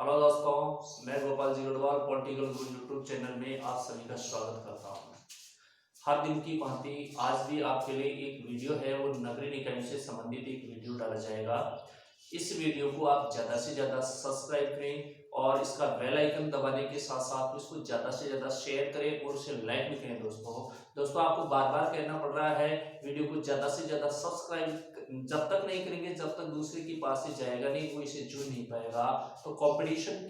Hello दोस्तों, मैं Gopal ji Garhwal political गुरु YouTube channel में आप सभी का स्वागत करता हूं। हर दिन की भांति आज भी आपके लिए एक वीडियो है, वो नगरीय निकाय से संबंधित एक वीडियो डाला जाएगा। इस वीडियो को आप ज़्यादा से ज़्यादा सब्सक्राइब करें और इसका बेल आइकन दबाने के साथ साथ इसको ज़्यादा से ज़्यादा शेयर करें और उसे लाइक भी करें। दोस्तों आपको बार बार कहना पड़ रहा है, वीडियो को ज़्यादा से ज़्यादा सब्सक्राइब जब तक नहीं करेंगे, जब तक दूसरे के पास से जाएगा नहीं, वो इसे जुड़ नहीं पाएगा। तो कंपटीशन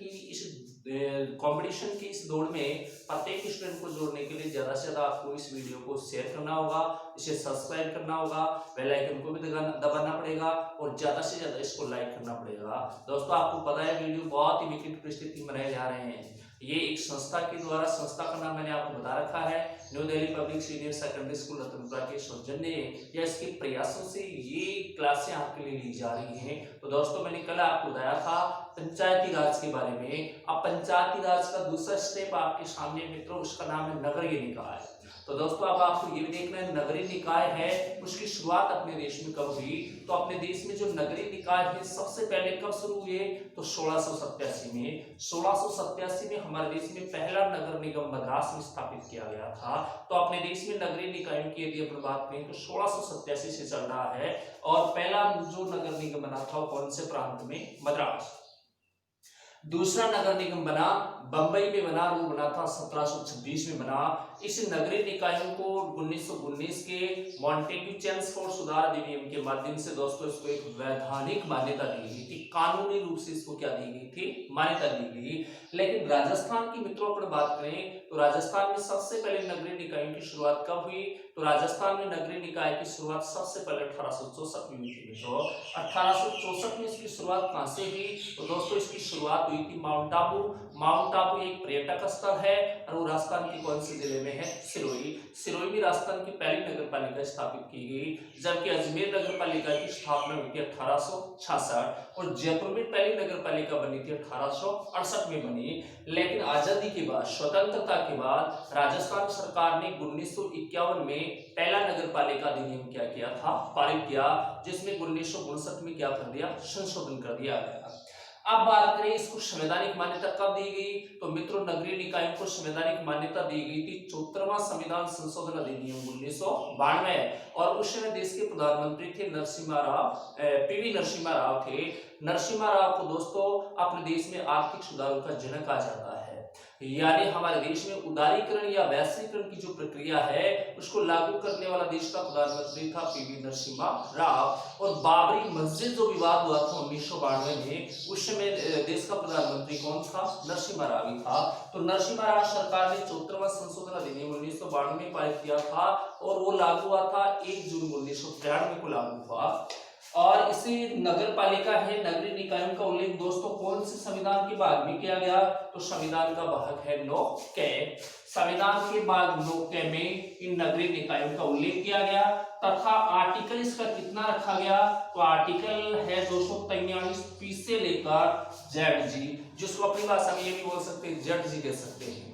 की इस दौड़ में प्रत्येक स्टूडेंट को जोड़ने के लिए ज़्यादा से ज़्यादा आपको इस वीडियो को शेयर करना होगा, इसे सब्सक्राइब करना होगा, बेल आइकन को भी दबाना पड़ेगा और ज़्यादा से ज़्यादा इसको लाइक करना पड़ेगा। दोस्तों आपको पता है, वीडियो बहुत ही विकट परिस्थिति में रह जा रहे हैं। ये एक संस्था के द्वारा, संस्था का नाम मैंने आपको बता रखा है, new Delhi public senior secondary school Ratanpura के सौजन्य या इसके प्रयासों से ये क्लासें आपके लिए ली जा रही हैं। तो दोस्तों मैंने कल आपको बताया था पंचायती राज के बारे में। अब पंचायती राज का दूसरा स्टेप आपके सामने मित्रों, उसका नाम है नगरीय निकाय। तो दोस्तों अब आपको ये भी देखना है, नगरीय निकाय है उसकी शुरुआत अपने देश में कब हुई। तो अपने देश में जो नगरीय निकाय है सबसे पहले कब शुरू हुए, तो 1687 में। 1687 में हमारे देश में पहला नगर निगम मद्रास में स्थापित किया गया था। तो अपने देश में नगरीय निकायों की यदि अपन बात करें तो 1687 से चल रहा है। और पहला जो नगर निगम बना था कौन से प्रांत में, मद्रास। दूसरा नगर निगम बना बंबई में बना, वो बना था 1726 में बना। इस नगरीय निकायों को 1919 के मॉन्टेग्यू चेम्सफोर्ड सुधार अधिनियम के माध्यम से दोस्तों इसको एक वैधानिक मान्यता दी गई थी, कानूनी रूप से इसको क्या दी गई थी, मान्यता दी गई। लेकिन राजस्थान की मित्रों पर बात करें तो राजस्थान में सबसे पहले नगरीय निकायों की शुरुआत कब हुई, तो राजस्थान में नगरीय निकाय की शुरुआत सबसे पहले 1864 में हुई थी। तो 1864 में इसकी शुरुआत कहां से हुई, तो दोस्तों इसकी शुरुआत हुई थी माउंट आबू। माउंट आबू एक पर्यटक स्थल है और वो राजस्थान के कौन से जिले में है, सिरोही। सिरोही में राजस्थान की पहली नगर पालिका स्थापित की गई, जबकि अजमेर नगर पालिका की स्थापना हुई थी 1866 और जयपुर में पहली नगर पालिका बनी थी 1868 में बनी। लेकिन आजादी के बाद, स्वतंत्रता के बाद राजस्थान सरकार ने 1951 में पहला नगर पालिका अधिनियम क्या किया था, पारित किया, जिसमें 1959 में क्या कर दिया, संशोधन कर दिया गया। अब बात करें इसको संवैधानिक मान्यता कब दी गई, तो मित्रों नगरीय निकायों को संवैधानिक मान्यता दी गई थी 74वां संविधान संशोधन अधिनियम 1992। और उस समय देश के प्रधानमंत्री थे नरसिम्हा राव, पीवी नरसिम्हा राव थे। नरसिम्हा राव को दोस्तों अपने देश में आर्थिक सुधारों का जनक कहा जाता है। यानी हमारे देश में उदारीकरण या वैश्वीकरण की जो प्रक्रिया है उसको लागू करने वाला देश का प्रधानमंत्री था पीवी नरसिम्हा राव। और बाबरी मस्जिद जो विवाद हुआ था 1992 में, उस समय देश का प्रधानमंत्री कौन था, नरसिम्हा राव ही था। तो नरसिम्हा राव सरकार ने 74वां संशोधन अधिनियम 1992 में पारित किया था और वो लागू हुआ था 1 जून 1993 को लागू हुआ। और इसी नगर पालिका है, नगरीय निकायों का उल्लेख दोस्तों कौन से संविधान के भाग में किया गया, तो संविधान का भाग है 9 के। संविधान के भाग 9 के में इन नगरीय निकायों का उल्लेख किया गया तथा आर्टिकल इसका कितना रखा गया, तो आर्टिकल है 243 पी से लेकर जेड जी, जिसको अपनी भाषा में ये भी बोल सकते हैं, जेड जी कह सकते हैं।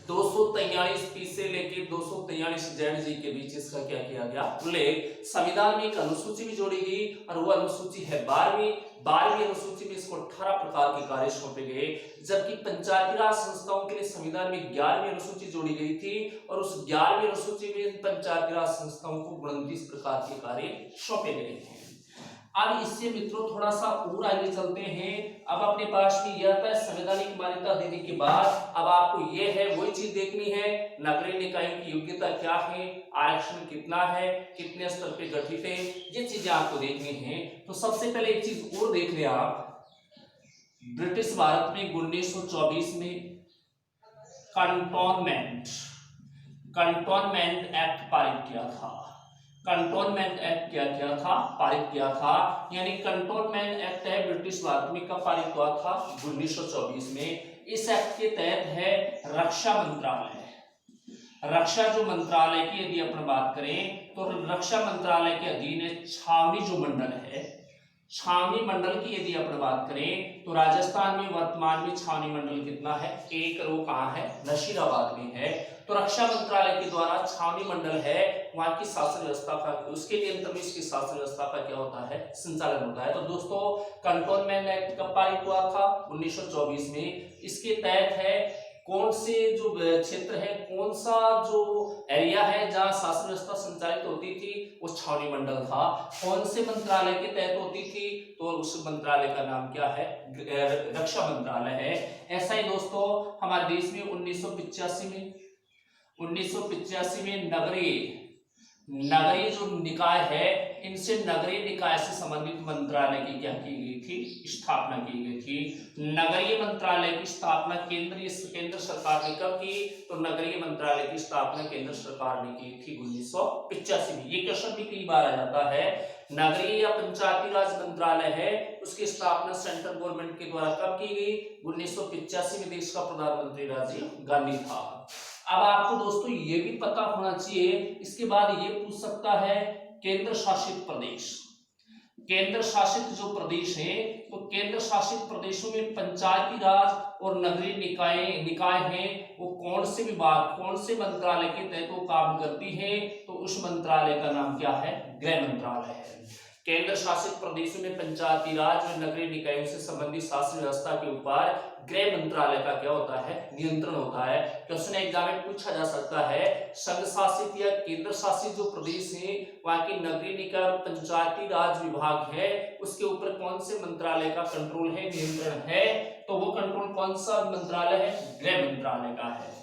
243 पी से लेकर 243 जेड जी के बीच इसका क्या किया गया, उल्लेख। संविधान में एक अनुसूची भी जोड़ी गई और वो अनुसूची है 12वीं अनुसूची में इसको 18 प्रकार के कार्य सौंपे गए, जबकि पंचायती राज संस्थाओं के लिए संविधान में 11वीं अनुसूची जोड़ी गई थी और उस 11वीं अनुसूची में पंचायती राज संस्थाओं को 29 प्रकार के कार्य सौंपे गए हैं। अब इससे मित्रों थोड़ा सा और आगे चलते हैं। अब अपने पास में यह था संवैधानिक मान्यता देने के बाद अब आपको यह है वही चीज देखनी है, नगरीय निकायों की योग्यता क्या है, आरक्षण कितना है, कितने स्तर पे गठित है, ये चीजें आपको देखनी है। तो सबसे पहले एक चीज और देख लें आप, ब्रिटिश भारत में 1924 में कंटोनमेंट एक्ट पारित किया था। कंटोनमेंट एक्ट क्या किया था, पारित किया था। यानी कंटोनमेंट एक्ट है ब्रिटिश भारत में कब पारित हुआ था, 1924 में। इस एक्ट के तहत है रक्षा मंत्रालय, रक्षा जो मंत्रालय की यदि अपन बात करें तो रक्षा मंत्रालय के अधीन छावनी जो मंडल है, छावनी मंडल की यदि अपन बात करें तो राजस्थान में वर्तमान में छावनी मंडल कितना है, एक। वो कहाँ है, नशीराबाद में है। तो रक्षा मंत्रालय के द्वारा छावनी मंडल है, वहां की शासन व्यवस्था का, उसके नियंत्रण में इसकी शासन व्यवस्था का क्या होता है, संचालन होता है। तो दोस्तों कंटोनमेंट एक्ट कब पारित हुआ था, 1924 में। इसके तहत है कौन से जो क्षेत्र है, कौन सा जो एरिया है जहां शासन व्यवस्था संचालित होती थी, वो छावनी मंडल था। कौन से मंत्रालय के तहत होती थी, तो उस मंत्रालय का नाम क्या है, रक्षा मंत्रालय है। ऐसा ही दोस्तों हमारे देश में 1985 में नगरीय जो निकाय है, इनसे नगरीय निकाय से संबंधित मंत्रालय की क्या की गई थी, स्थापना की गई थी। नगरीय मंत्रालय की स्थापना केंद्र सरकार ने कब की, तो नगरीय मंत्रालय की स्थापना केंद्र सरकार ने की थी 1985 में। ये क्वेश्चन भी कई बार आ जाता है। नगरीय या पंचायती राज मंत्रालय है, उसकी स्थापना सेंट्रल गवर्नमेंट के द्वारा कब की गई, 1985 में। देश का प्रधानमंत्री राजीव गांधी था। अब आपको दोस्तों ये भी पता होना चाहिए, इसके बाद ये पूछ सकता है केंद्र शासित प्रदेश। केंद्र शासित जो प्रदेश है, तो केंद्र शासित प्रदेशों में पंचायती राज और नगरीय निकाय हैं, वो कौन से विभाग, कौन से मंत्रालय के तहत वो काम करती है, तो उस मंत्रालय का नाम क्या है, गृह मंत्रालय है। केंद्र शासित प्रदेशों में पंचायती राज और नगरीय निकायों से संबंधित शासन व्यवस्था के ऊपर गृह मंत्रालय का क्या होता है, नियंत्रण होता है। क्वेश्चन एग्जाम में पूछा जा सकता है, संघ शासित या केंद्र शासित जो प्रदेश है, वहां की नगरीय निकाय और पंचायती राज विभाग है, उसके ऊपर कौन से मंत्रालय का कंट्रोल है, नियंत्रण है, तो वो कंट्रोल कौन सा मंत्रालय है, गृह मंत्रालय का है।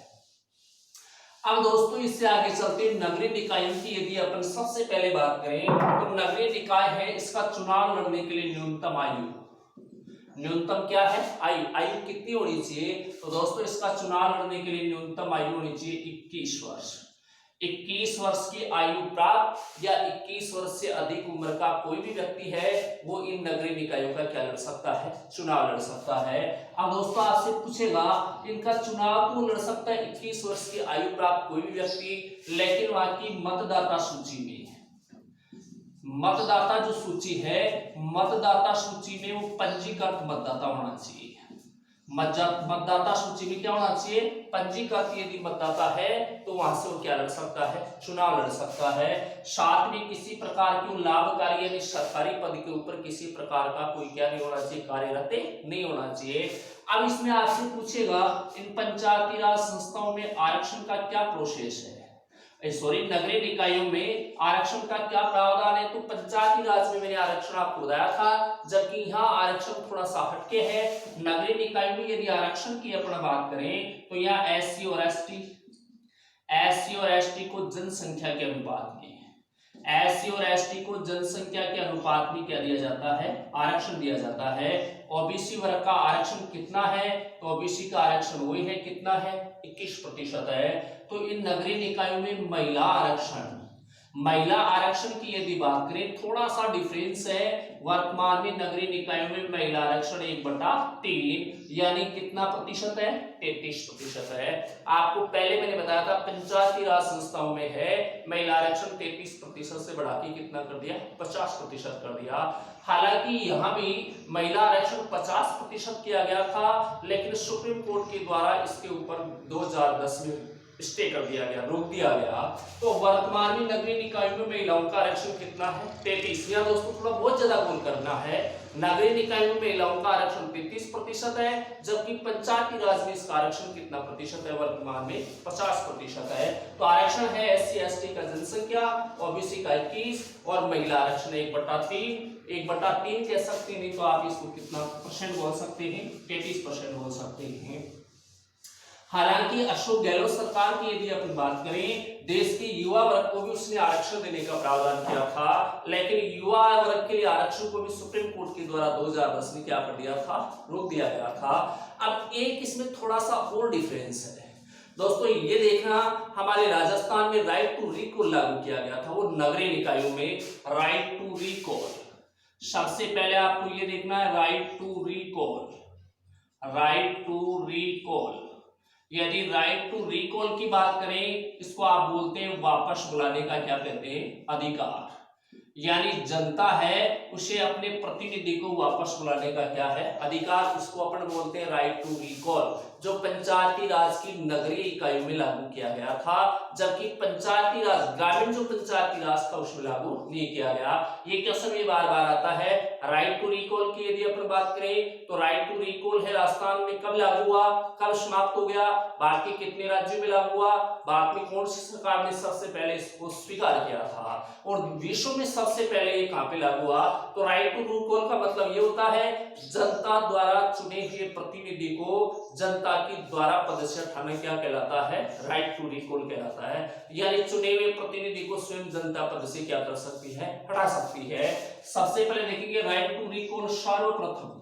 अब दोस्तों इससे आगे चलते नगरीय निकायों की यदि अपन सबसे पहले बात करें, तो नगरीय निकाय है, इसका चुनाव लड़ने के लिए न्यूनतम आयु, न्यूनतम क्या है, आयु कितनी होनी चाहिए, तो दोस्तों इसका चुनाव लड़ने के लिए न्यूनतम आयु होनी चाहिए 21 वर्ष। 21 वर्ष की आयु प्राप्त या 21 वर्ष से अधिक उम्र का कोई भी व्यक्ति है, वो इन नगरीय निकायों का क्या लड़ सकता है, चुनाव लड़ सकता है। अब दोस्तों आपसे पूछेगा, इनका चुनाव तो लड़ सकता है 21 वर्ष की आयु प्राप्त कोई भी व्यक्ति, लेकिन वहां की मतदाता सूची में, मतदाता जो सूची है, मतदाता सूची में वो पंजीकृत मतदाता होना चाहिए। मतदाता सूची में क्या होना चाहिए, पंजीकृत यदि मतदाता है, तो वहां से वो क्या लड़ सकता है, चुनाव लड़ सकता है। साथ में किसी प्रकार की लाभकारी यानी सरकारी पद के ऊपर किसी प्रकार का कोई क्या नहीं होना चाहिए, कार्यरत नहीं होना चाहिए। अब इसमें आपसे पूछेगा, इन पंचायती राज संस्थाओं में आरक्षण का क्या प्रोसेस है, नगरीय निकायों में आरक्षण का क्या प्रावधान है। तो पंचायती राज में मैंने आरक्षण आपको बताया था, जबकि यहाँ आरक्षण थोड़ा सा हटके है। नगरीय निकायों में यदि आरक्षण की अपन बात करें, तो यहाँ एससी और एसटी को जनसंख्या के अनुपात में, एससी और एसटी को जनसंख्या के अनुपात में क्या दिया जाता है, आरक्षण दिया जाता है। ओबीसी वर्ग का आरक्षण कितना है, तो ओबीसी का आरक्षण वही है, कितना है, 21% है। तो इन नगरीय निकायों में महिला आरक्षण की यदि बात करें, थोड़ा सा डिफरेंस है। वर्तमान में नगरीय निकायों में महिला आरक्षण 1/3 यानी कितना प्रतिशत है, 33% है। आपको पहले मैंने बताया था पंचायती राज संस्थाओं में है महिला आरक्षण 33% से बढ़ा के कितना कर दिया, 50% कर दिया। हालांकि यहाँ भी महिला आरक्षण 50% किया गया था, लेकिन सुप्रीम कोर्ट के द्वारा इसके ऊपर 2010 में स्टे कर दिया गया, रोक दिया गया। तो वर्तमान में नगरीय निकायों में महिलाओं का आरक्षण कितना है, 33। यहाँ दोस्तों थोड़ा बहुत ज्यादा गोल करना है। नगरीय निकायों में महिलाओं का आरक्षण 33% है, जबकि पंचायती राज में इसका आरक्षण कितना प्रतिशत है, वर्तमान में 50% है। तो आरक्षण है एससी एसटी का जनसंख्या, ओबीसी का 21 और महिला आरक्षण 1/3 कह सकते हैं, नहीं तो आप इसको कितना परसेंट बोल सकते हैं, 33% बोल सकते हैं। हालांकि अशोक गहलोत सरकार की यदि अपन बात करें, देश के युवा वर्ग को भी उसने आरक्षण देने का प्रावधान किया था, लेकिन युवा वर्ग के लिए आरक्षण को भी सुप्रीम कोर्ट के द्वारा 2010 में क्या कर दिया था, रोक दिया गया था। अब एक इसमें थोड़ा सा और डिफरेंस है दोस्तों, ये देखना, हमारे राजस्थान में राइट टू रिकॉल लागू किया गया था, वो नगरीय निकायों में राइट टू रिकॉल। सबसे पहले आपको ये देखना है राइट टू रिकॉल। यदि राइट टू रिकॉल की बात करें, इसको आप बोलते हैं वापस बुलाने का क्या कहते हैं, अधिकार। यानी जनता है उसे अपने प्रतिनिधि को वापस बुलाने का क्या है अधिकार, उसको अपन बोलते हैं राइट टू रिकॉल, जो पंचायती राज की नगरीय इकाइयों में लागू किया गया था, जबकि पंचायती राज ग्रामीण जो पंचायती राज था उसमें लागू नहीं किया गया। ये क्वेश्चन भी बार बार आता है। राइट टू रिकॉल की यदि अपन बात करें तो राइट टू रिकॉल है राजस्थान में कब लागू हुआ, कब समाप्त हो गया, बाकी कितने राज्यों में लागू हुआ, भारत में कौन सी सरकार ने सबसे पहले इसको स्वीकार किया था, और विश्व में सबसे पहले ये कहां पे लागू हुआ। तो राइट टू रिकॉल का मतलब ये होता है जनता द्वारा चुने हुए प्रतिनिधि को जनता के द्वारा पद से हटाना क्या कहलाता है, राइट टू रिकॉल कहलाता है। यानी चुने हुए प्रतिनिधि को स्वयं जनता पद से क्या कर सकती है, हटा सकती है। सबसे पहले देखेंगे राइट टू रिकॉल सर्वप्रथम,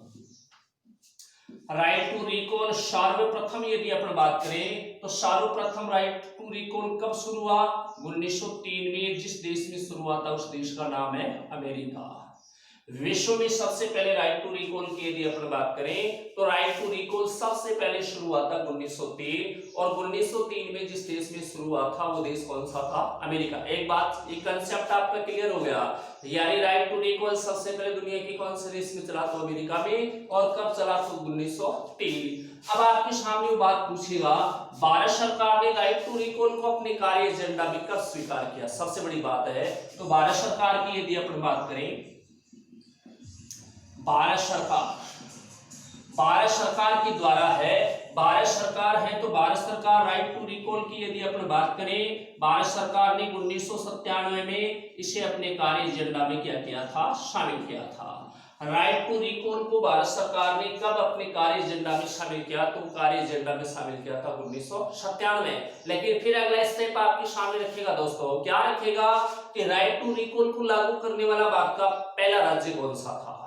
राइट टू रिकॉल सर्वप्रथम यदि अपन बात करें तो सर्वप्रथम राइट टू रिकॉल कब शुरू हुआ, 1903 में। जिस देश में शुरू हुआ था उस देश का नाम है अमेरिका। विश्व में सबसे पहले राइट टू रिकॉल की यदि अपन बात करें तो राइट टू रिकॉल सबसे पहले शुरू हुआ था 1903, और 1903 में जिस देश में शुरू हुआ था वो देश कौन सा था, अमेरिका। एक बात, एक कंसेप्ट आपका क्लियर हो गया, यानी राइट टू रिकॉल सबसे पहले दुनिया की कौन से देश में चला, तो अमेरिका में, और कब चला, तो 1903। अब आपके सामने वो बात पूछेगा भारत सरकार ने राइट टू रिकॉल को अपने कार्य एजेंडा में कब स्वीकार किया, सबसे बड़ी बात है। तो भारत सरकार की यदि अपन बात करें, भारत सरकार के द्वारा है, भारत सरकार है तो भारत सरकार राइट टू रिकॉल की यदि अपन बात करें, भारत सरकार ने 1997 में इसे अपने कार्य एजेंडा में क्या किया था, शामिल किया था। राइट टू रिकॉल को भारत सरकार ने कब अपने कार्य एजेंडा में शामिल किया, तो कार्य एजेंडा में शामिल किया था 1997। लेकिन फिर अगला स्टेप आपके सामने रखेगा दोस्तों, क्या रखेगा कि राइट टू रिकॉल को लागू करने वाला भारत का पहला राज्य कौन सा था।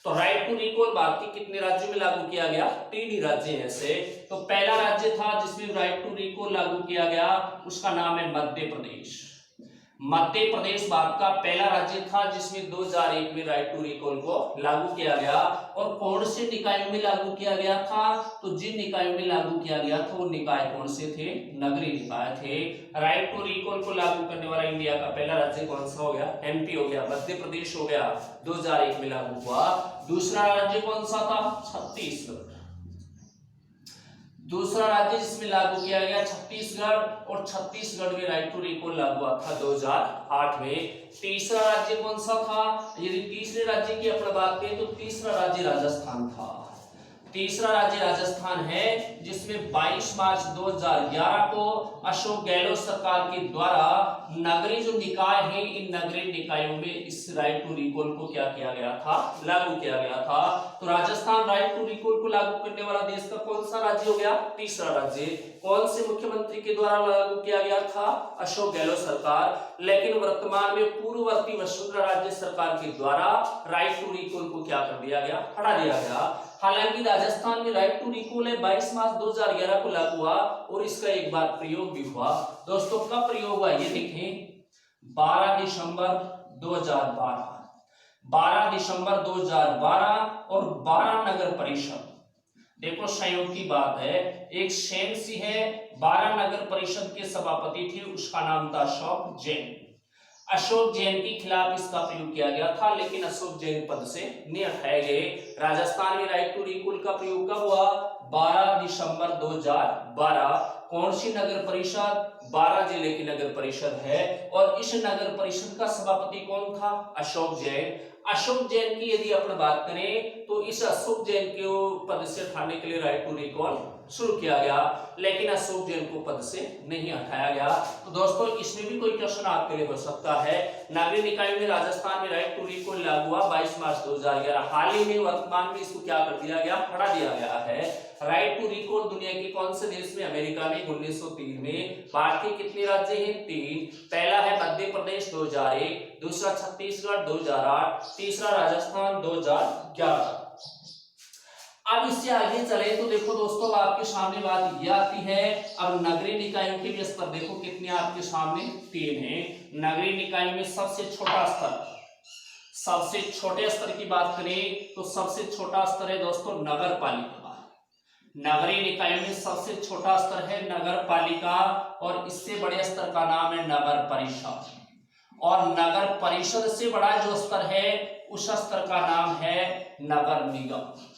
तो राइट टू रिकॉल भारत के कितने राज्यों में लागू किया गया, 3 ही राज्य हैं ऐसे। तो पहला राज्य था जिसमें राइट टू रिकॉल लागू किया गया, उसका नाम है मध्य प्रदेश। मध्य प्रदेश भारत का पहला राज्य था जिसमें 2001 में राइट टू रिकॉल को लागू किया गया। और कौन से निकायों में लागू किया गया था, तो जिन निकायों में लागू किया गया था वो निकाय कौन से थे, नगरीय निकाय थे। राइट टू रिकॉल को लागू करने वाला इंडिया का पहला राज्य कौन सा हो गया, एमपी हो गया, मध्य प्रदेश हो गया, 2001 में लागू हुआ। दूसरा राज्य कौन सा था, छत्तीसगढ़। दूसरा राज्य जिसमें लागू किया गया छत्तीसगढ़, और छत्तीसगढ़ में राइट टू रिकॉल लागू हुआ था 2008 में। तीसरा राज्य कौन सा था, यदि तीसरे राज्य की अपन बात करें तो तीसरा राज्य राजस्थान था। तीसरा राज्य राजस्थान है जिसमें 22 मार्च 2011 को अशोक गहलोत सरकार के द्वारा नगरीय जो निकाय हैं, इन नगरीय निकायों में इस राइट टू रिकॉल को क्या किया गया था, लागू किया गया था। तो राजस्थान राइट टू रिकॉल को लागू करने वाला देश का कौन सा राज्य हो गया, तीसरा राज्य। कौन से मुख्यमंत्री के द्वारा लागू किया गया था, अशोक गहलोत सरकार। लेकिन वर्तमान में पूर्ववर्ती वसुंधरा राज्य सरकार के द्वारा राइट टू रिकॉल को क्या कर दिया गया, हटा दिया गया। हालांकि राजस्थान में राइट टू रिकॉल है 22 मार्च 2011 को लागू हुआ, और इसका एक बार प्रयोग भी हुआ। दोस्तों कब प्रयोग हुआ ये देखें, 12 दिसंबर 2012, 12 दिसंबर 2012, और 12 नगर परिषद। देखो संयोग की बात है, एक सेन सी है, 12 नगर परिषद के सभापति थे, उसका नाम था अशोक जैन। अशोक जैन के खिलाफ इसका प्रयोग किया गया था, लेकिन अशोक जैन पद से नहीं हटाए गए। राजस्थान में राइट टू रिकॉल का प्रयोग कब हुआ, 12 दिसंबर 2012। कौन सी नगर परिषद, 12 जिले की नगर परिषद है, और इस नगर परिषद का सभापति कौन था, अशोक जैन। अशोक जैन की यदि अपन बात करें तो इस अशोक जैन को पद से हटाने के लिए राइट टू रिकॉल शुरू किया गया, लेकिन अशोक जैन को पद से नहीं हटाया गया। तो दोस्तों इसमें भी कोई क्वेश्चन आपके लिए हो सकता है। नागरिक निकाय में राजस्थान में राइट टू रिकॉल लागू हुआ 22 मार्च 2011। हाल ही में वर्तमान में इसको क्या कर दिया गया, हटा दिया गया है। राइट टू रिकॉल दुनिया के कौन से देश में, अमेरिका में 1903 में। भारत के कितने राज्य हैं, 3। पहला है मध्य प्रदेश 2001, दूसरा छत्तीसगढ़ 2008, तीसरा राजस्थान 2011। अब इससे आगे चले तो देखो दोस्तों आपके सामने बात यह आती है, अब नगरीय निकायों के भी स्तर देखो कितने आपके सामने, 3 हैं। नगरीय निकाय में सबसे छोटा स्तर, सबसे छोटे स्तर की बात करें तो सबसे छोटा स्तर है दोस्तों नगर पालिका। नगरीय निकाय में सबसे छोटा स्तर है नगर पालिका, और इससे बड़े स्तर का नाम है नगर परिषद। और नगर परिषद से बड़ा जो स्तर है उस स्तर का नाम है नगर निगम।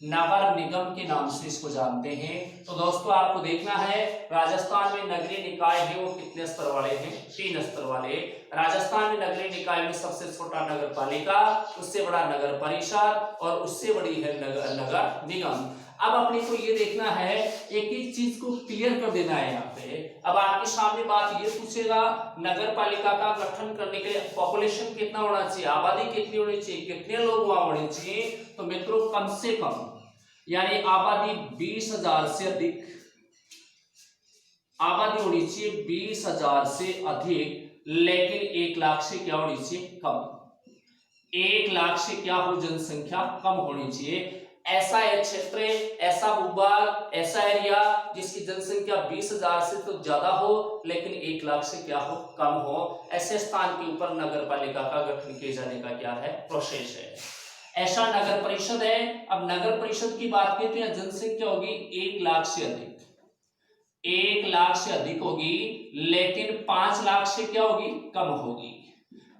नगर निगम के नाम से इसको जानते हैं। तो दोस्तों आपको देखना है राजस्थान में नगरीय निकाय है वो कितने स्तर वाले हैं, 3 स्तर वाले। राजस्थान में नगरीय निकाय में सबसे छोटा नगर पालिका, उससे बड़ा नगर परिषद और उससे बड़ी है नगर निगम। अब अपने को ये देखना है, एक एक चीज को क्लियर कर देना है यहाँ पे। अब आपके सामने बात ये पूछेगा नगर पालिका का गठन करने के लिए पॉपुलेशन कितना होना चाहिए, आबादी कितनी होनी चाहिए, कितने लोग वहां होने चाहिए। तो मित्रों कम से कम यानी आबादी 20,000 से अधिक आबादी होनी चाहिए, 20,000 से अधिक, लेकिन 1 लाख से क्या होनी चाहिए, कम। 1 लाख से क्या हो, जनसंख्या कम होनी चाहिए। ऐसा एक क्षेत्र, ऐसा भूभाग, ऐसा एरिया जिसकी जनसंख्या 20,000 से तो ज्यादा हो लेकिन 1 लाख से क्या हो, कम हो, ऐसे स्थान के ऊपर नगर पालिका का गठन किए जाने का क्या है, प्रोसेस है। ऐसा नगर परिषद है। अब नगर परिषद की बात करें तो यह जनसंख्या होगी 1 लाख से अधिक, 1 लाख से अधिक होगी, लेकिन 5 लाख से क्या होगी, कम होगी।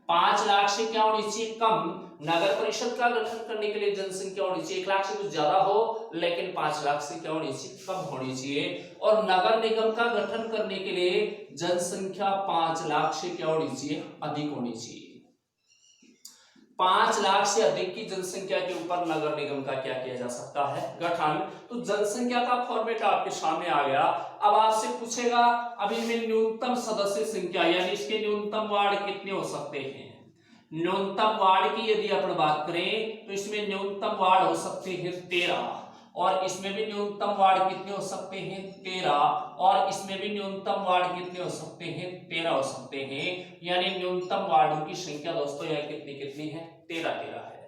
5 लाख से क्या होनी चाहिए, कम। नगर परिषद का गठन करने के लिए जनसंख्या होनी चाहिए 1 लाख से कुछ ज्यादा हो, लेकिन 5 लाख से क्या होनी चाहिए, कम होनी चाहिए। और नगर निगम का गठन करने के लिए जनसंख्या 5 लाख से क्या होनी चाहिए, अधिक होनी चाहिए। 5 लाख से अधिक की जनसंख्या के ऊपर नगर निगम का क्या किया जा सकता है, गठन। तो जनसंख्या का फॉर्मेट आपके सामने आ गया। अब आपसे पूछेगा अब इनमें न्यूनतम सदस्य संख्या यानी इसके न्यूनतम वार्ड कितने हो सकते हैं। न्यूनतम वार्ड की यदि अपन बात करें तो इसमें न्यूनतम वार्ड हो सकते हैं 13, और इसमें भी न्यूनतम वार्ड कितने हो सकते हैं, 13, और इसमें भी न्यूनतम वार्ड कितने हो सकते हैं, 13 हो सकते हैं। यानी न्यूनतम वार्डों की संख्या दोस्तों यहाँ कितनी कितनी है, 13 है।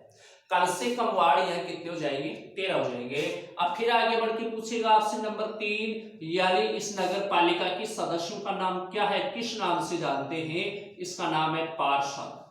कम से कम वार्ड यहाँ कितने हो जाएंगे, 13 हो जाएंगे। अब फिर आगे बढ़ के पूछेगा आपसे नंबर 3, यानी इस नगर पालिका की सदस्यों का नाम क्या है, किस नाम से जानते हैं। इसका नाम है पार्षद।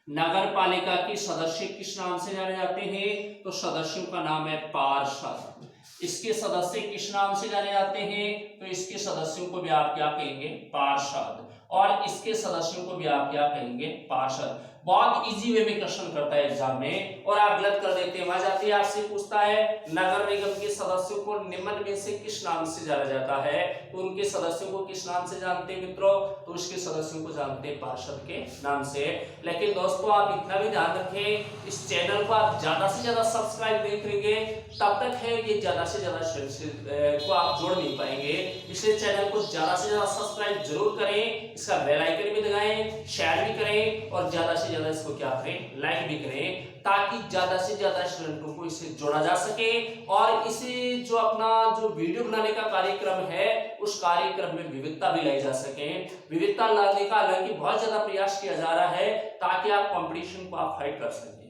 नगर पालिका की सदस्य किस नाम से जाने जाते हैं, तो सदस्यों का नाम है पार्षद। इसके सदस्य किस नाम से जाने जाते हैं, तो इसके सदस्यों को भी आप क्या कहेंगे, पार्षद, और इसके सदस्यों को भी आप क्या कहेंगे, पार्षद। बहुत इजी वे में क्वेश्चन करता है एग्जाम में, और आप गलत कर देते हैं। वहां जाते हैं आपसे पूछता है नगर निगम के सदस्यों को निम्न में से किस नाम से जाना जाता है, तो उनके सदस्यों को किस नाम से जानते हैं मित्रों, तो उसके सदस्यों को जानते हैं पार्षद के नाम से। लेकिन दोस्तों आप इतना भी ध्यान रखें, इस चैनल को आप ज्यादा से ज्यादा सब्सक्राइब नहीं करेंगे तब तक है ये ज्यादा से ज्यादा को आप जोड़ नहीं पाएंगे। इसलिए चैनल को ज्यादा से ज्यादा सब्सक्राइब जरूर करें, इसका बेल आइकन भी दबाएं, शेयर भी करें, और ज्यादा से ज्यादा इसको क्या करें, लाइक भी करें, ताकि ज्यादा से ज्यादा स्टूडेंटों को इससे जोड़ा जा सके। और इसे जो अपना जो वीडियो बनाने का कार्यक्रम है उस कार्यक्रम में विविधता भी लाई जा सके। विविधता लाने का हालांकि बहुत ज्यादा प्रयास किया जा रहा है ताकि आप कंपटीशन को आप फाइट कर सकें।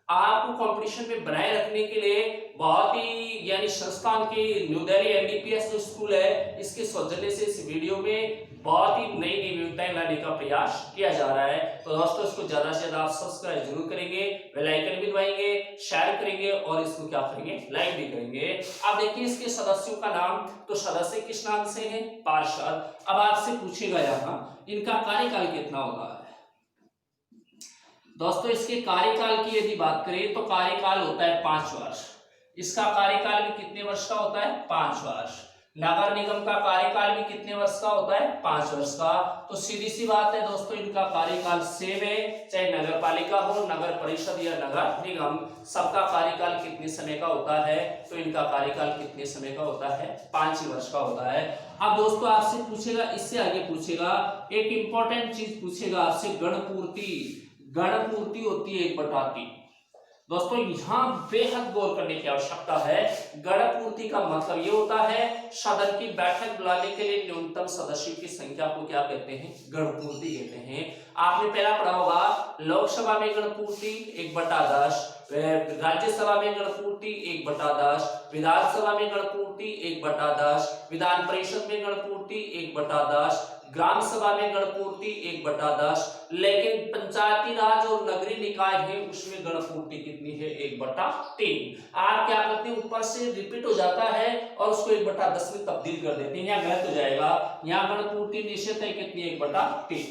आपको कंपटीशन में बनाए रखने के लिए बहुत ही यानी संस्थान के न्यू दिल्ली एनडीपीएस जो स्कूल है इसके सौजन्य से इस वीडियो में बहुत ही नई नई विविधताएं लाने का प्रयास किया जा रहा है। तो दोस्तों इसको ज्यादा से ज्यादा आप सब्सक्राइब जरूर करेंगे, बेल आइकन भी दबाएंगे, शेयर करेंगे, और इसको क्या करेंगे, लाइक भी करेंगे। अब देखिए इसके सदस्यों का नाम, तो सदस्य किस नाम से है, पार्षद। अब आपसे पूछेगा यहाँ इनका कार्यकाल कितना होगा। दोस्तों इसके कार्यकाल की यदि बात करें तो कार्यकाल होता है 5 वर्ष। इसका कार्यकाल भी कितने वर्ष का होता है, 5 वर्ष। नगर निगम का कार्यकाल भी कितने वर्ष का होता है, 5 वर्ष का। तो सीधी सी बात है दोस्तों इनका कार्यकाल सेम है, चाहे नगर पालिका हो, नगर परिषद या नगर निगम, सबका कार्यकाल कितने समय का होता है, तो इनका कार्यकाल कितने समय का होता है, 5 ही वर्ष का होता है। अब दोस्तों आपसे पूछेगा, इससे आगे पूछेगा एक इंपॉर्टेंट चीज पूछेगा आपसे, गणपूर्ति। गणपूर्ति होती है 1/3। दोस्तों यहाँ बेहद गौर करने की आवश्यकता है। गणपूर्ति का मतलब ये होता है सदन की बैठक बुलाने के लिए न्यूनतम सदस्यों की संख्या को क्या कहते हैं, गणपूर्ति कहते हैं। आपने पहला पढ़ा होगा लोकसभा में गणपूर्ति 1/10, राज्यसभा में गणपूर्ति 1/10, विधानसभा में गणपूर्ति 1/10, विधान परिषद में गणपूर्ति 1/10, ग्राम सभा में गणपूर्ति 1/10, लेकिन पंचायती राज और नगरीय निकाय है उसमें गणपूर्ति कितनी है, 1/3। आप क्या करते हैं, ऊपर से रिपीट हो जाता है और उसको 1/10 में तब्दील कर देते हैं, यहाँ गलत हो जाएगा। यहाँ गणपूर्ति निश्चित है कितनी, 1/3।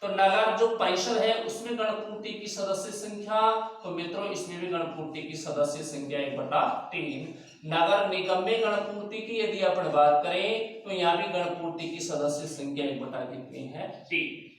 तो नगर जो परिषद है उसमें गणपूर्ति की सदस्य संख्या, तो मित्रों इसमें भी गणपूर्ति की सदस्य संख्या 1/3। नगर निगम में गणपूर्ति की यदि अपन बात करें तो यहाँ भी गणपूर्ति की सदस्य संख्या 1/3।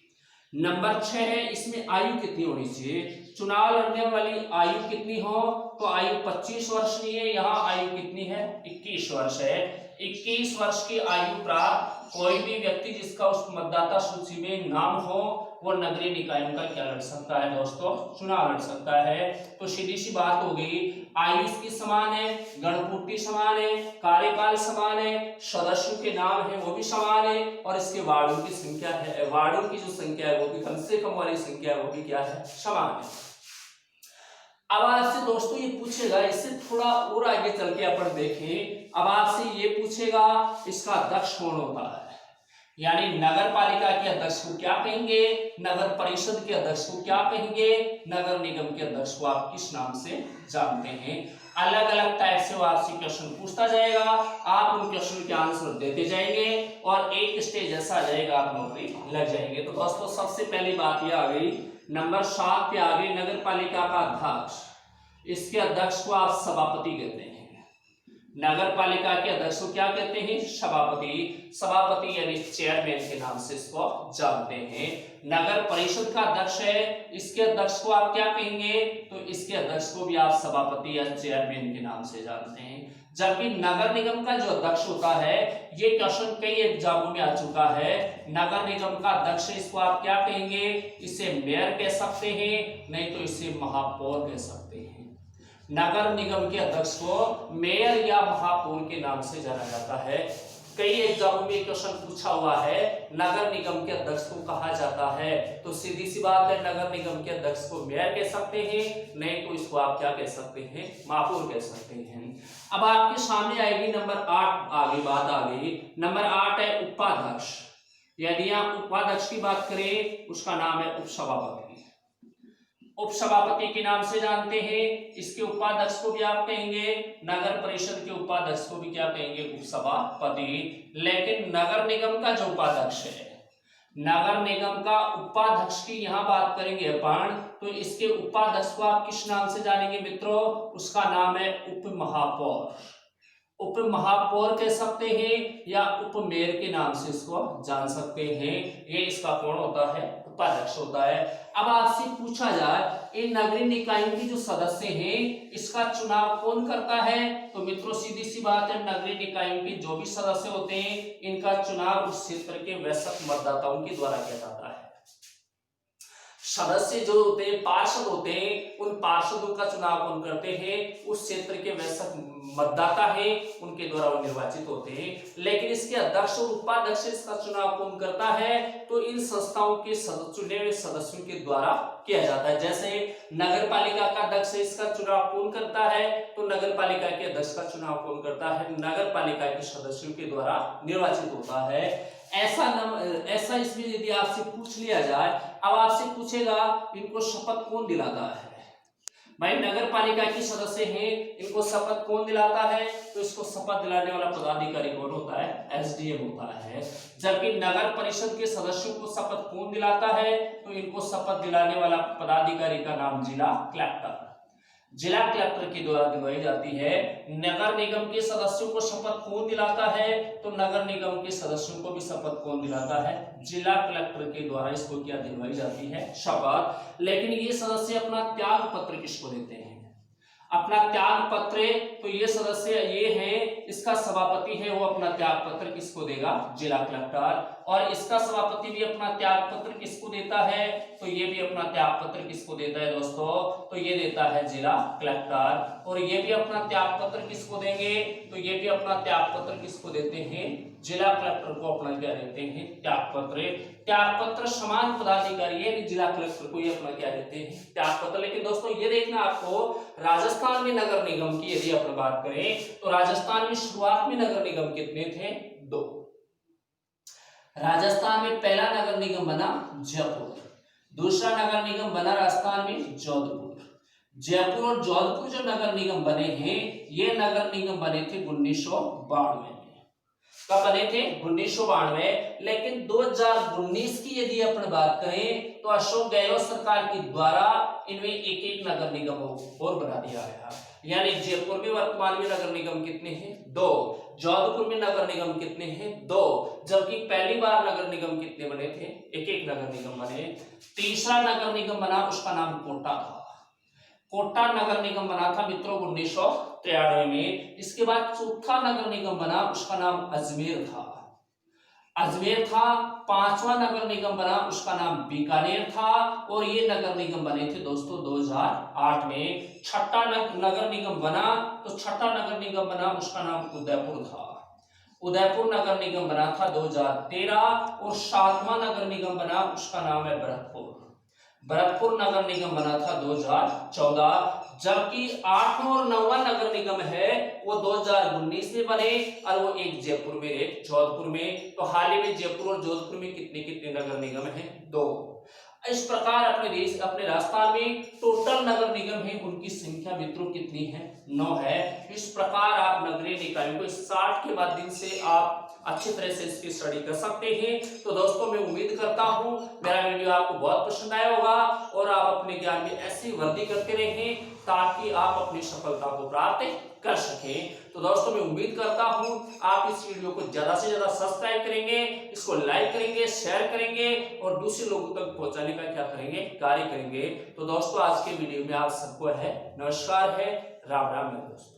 नंबर 6 है, इसमें आयु कितनी होनी चाहिए? चुनाव लड़ने वाली आयु कितनी हो? तो आयु 25 वर्ष की है, यहाँ आयु कितनी है? 21 वर्ष है। 21 वर्ष की आयु प्राप्त कोई भी व्यक्ति जिसका उस मतदाता सूची में नाम हो वो नगरीय निकाय का क्या लड़ सकता है दोस्तों? चुनाव लड़ सकता है। तो सीधी सी बात हो गई, आयु इसकी समान है, गणपूर्ति समान है, कार्यकाल समान है, सदस्यों के नाम है वो भी समान है, और इसके वार्डों की संख्या है, वार्डों की जो संख्या है वो भी कम से कम वाली संख्या है वो भी क्या है? समान है। अब आपसे दोस्तों ये पूछेगा, इससे थोड़ा और आगे चल के अपन देखें, अब आपसे ये पूछेगा इसका अध्यक्ष कौन होता है, यानी नगर पालिका के अध्यक्ष को क्या कहेंगे, नगर परिषद के अध्यक्ष को क्या कहेंगे, नगर निगम के अध्यक्ष को आप किस नाम से जानते हैं? अलग अलग टाइप से वो आपसे क्वेश्चन पूछता जाएगा, आप उन क्वेश्चन के आंसर देते जाएंगे और एक स्टेज ऐसा आ जाएगा आप नौकरी लग जाएंगे। तो दोस्तों सबसे पहली बात यह आ गई, नंबर 7 पे आ गई नगर पालिका का अध्यक्ष, इसके अध्यक्ष को आप सभापति कहते हैं। नगर पालिका के अध्यक्ष को क्या कहते हैं? सभापति। सभापति यानी चेयरमैन के नाम से इसको जानते हैं। नगर परिषद का अध्यक्ष है, इसके अध्यक्ष को आप क्या कहेंगे? तो इसके अध्यक्ष को भी आप सभापति या चेयरमैन के नाम से जानते हैं। जबकि नगर निगम का जो अध्यक्ष होता है, ये क्वेश्चन कई एग्जामों में आ चुका है, नगर निगम का अध्यक्ष इसको आप क्या कहेंगे? इसे मेयर कह सकते हैं, नहीं तो इसे महापौर कह सकते हैं। नगर निगम के अध्यक्ष को मेयर या महापौर के नाम से जाना जाता है। कई एग्जामों में क्वेश्चन पूछा हुआ है, नगर निगम के अध्यक्ष को कहा जाता है, तो सीधी सी बात है नगर निगम के अध्यक्ष को मेयर कह सकते हैं, नहीं तो इसको आप क्या कह सकते हैं? महापौर कह सकते हैं। अब आपके सामने आएगी नंबर 8, आगे बात आ गई। नंबर 8 है उपाध्यक्ष। यदि आप उपाध्यक्ष की बात करें उसका नाम है उपसभापति। उपसभापति के नाम से जानते हैं। इसके उपाध्यक्ष को भी आप कहेंगे, नगर परिषद के उपाध्यक्ष को भी क्या कहेंगे? उपसभापति। लेकिन नगर निगम का जो उपाध्यक्ष है, नगर निगम का उपाध्यक्ष की यहां बात करेंगे अपन, तो इसके उपाध्यक्ष को आप किस नाम से जानेंगे मित्रों? उसका नाम है उप महापौर। उप महापौर कह सकते हैं या उप मेयर के नाम से इसको जान सकते हैं। ये इसका कौन होता है? उपाध्यक्ष होता है। अब आपसे पूछा जाए इन नगरीय निकायों की जो सदस्य हैं इसका चुनाव कौन करता है? तो मित्रों सीधी सी बात है, नगरीय निकायों के जो भी सदस्य होते हैं इनका चुनाव उस क्षेत्र के वयस्क मतदाताओं के द्वारा किया जाता है। सदस्य जो होते हैं, पार्षद होते हैं, उन पार्षदों का चुनाव कौन करते हैं? उस क्षेत्र के वयस्क मतदाता हैं, उनके द्वारा वो निर्वाचित होते हैं। लेकिन इसके अध्यक्ष और उपाध्यक्ष इसका चुनाव कौन करता है? तो इन संस्थाओं के चुने हुए सदस्यों के द्वारा किया जाता है। जैसे नगर पालिका का अध्यक्ष इसका चुनाव कौन करता है? तो नगर पालिका के अध्यक्ष का चुनाव कौन करता है? नगर पालिका के सदस्यों के द्वारा निर्वाचित होता है। ऐसा इसमें यदि आपसे पूछ लिया जाए, अब आपसे पूछेगा इनको शपथ कौन दिलाता है? भाई नगर पालिका के सदस्य हैं, इनको शपथ कौन दिलाता है? तो इसको शपथ दिलाने वाला पदाधिकारी कौन होता है? एसडीएम होता है। जबकि नगर परिषद के सदस्यों को शपथ कौन दिलाता है? तो इनको शपथ दिलाने वाला पदाधिकारी का नाम जिला कलेक्टर, जिला कलेक्टर के द्वारा दिलवाई जाती है। नगर निगम के सदस्यों को शपथ कौन दिलाता है? तो नगर निगम के सदस्यों को भी शपथ कौन दिलाता है? जिला कलेक्टर के द्वारा इसको क्या दिलवाई जाती है? शपथ। लेकिन ये सदस्य अपना त्याग पत्र किसको देते हैं? अपना त्याग पत्र, तो ये सदस्य ये है, इसका सभापति है वो अपना त्याग पत्र किसको देगा? जिला कलेक्टर। और इसका सभापति भी अपना त्याग पत्र किसको देता है? तो ये भी अपना त्याग पत्र किसको देता है दोस्तों? तो ये देता है जिला कलेक्टर। और ये भी अपना त्याग पत्र किसको देंगे? तो ये भी अपना त्याग पत्र किसको देते हैं? जिला कलेक्टर को अपना क्या देते हैं? त्याग पत्र। त्याग पत्र समान पदाधिकारी है, जिला कलेक्टर को ये अपना क्या देते हैं? त्याग पत्र। लेकिन दोस्तों ये देखना आपको, राजस्थान में नगर निगम की यदि अपन बात करें तो राजस्थान में शुरुआत में नगर निगम कितने थे? 2। राजस्थान में पहला नगर निगम बना जयपुर, दूसरा नगर निगम बना राजस्थान में जोधपुर। जयपुर और जोधपुर जो नगर निगम बने हैं, ये नगर निगम बने थे 1992 में। कब बने थे? 1992। लेकिन 2019 की यदि अपन बात करें तो अशोक गहलोत सरकार के द्वारा इनमें एक एक नगर निगमों और बना दिया गया। यानी जयपुर में वर्तमान में नगर निगम कितने हैं? 2। जोधपुर में नगर निगम कितने हैं? 2। जबकि पहली बार नगर निगम कितने बने थे? एक एक नगर निगम बने। तीसरा नगर निगम बना, उसका नाम कोटा था। कोटा नगर निगम बना था मित्रों 1993 में। इसके बाद चौथा नगर निगम बना, उसका नाम अजमेर था। अजमेर था। पांचवा नगर निगम बना, उसका नाम बीकानेर था। और ये नगर निगम बने थे दोस्तों 2008 में। छठा नगर निगम बना, तो छठा नगर निगम बना, उसका नाम उदयपुर था। उदयपुर नगर निगम बना था 2013। और सातवां नगर निगम बना, उसका नाम है भरतपुर। भरतपुर नगर निगम बना था 2014। जबकि 8वां और 9वां नगर निगम है वो 2019 में बने, और वो एक जयपुर में एक जोधपुर में। तो हाल ही में जयपुर और जोधपुर में कितने कितने नगर निगम हैं? 2। इस प्रकार अपने देश अपने राजस्थान में टोटल नगर निगम है, उनकी संख्या मित्रों कितनी है? 9 है। इस प्रकार आप नगरीय निकायों को 60 के माध्यम से आप अच्छी तरह से इसकी स्टडी कर सकते हैं। तो दोस्तों मैं उम्मीद करता हूं मेरा वीडियो आपको बहुत पसंद आया होगा और आप अपने ज्ञान में ऐसी वृद्धि करते रहें ताकि आप अपनी सफलता को प्राप्त कर सकें। तो दोस्तों मैं उम्मीद करता हूं आप इस वीडियो को ज्यादा से ज्यादा सब्सक्राइब करेंगे, इसको लाइक करेंगे, शेयर करेंगे और दूसरे लोगों तक पहुंचाने का क्या करेंगे? कार्य करेंगे। तो दोस्तों आज के वीडियो में आप सबको है नमस्कार है, राम राम मेरे दोस्तों।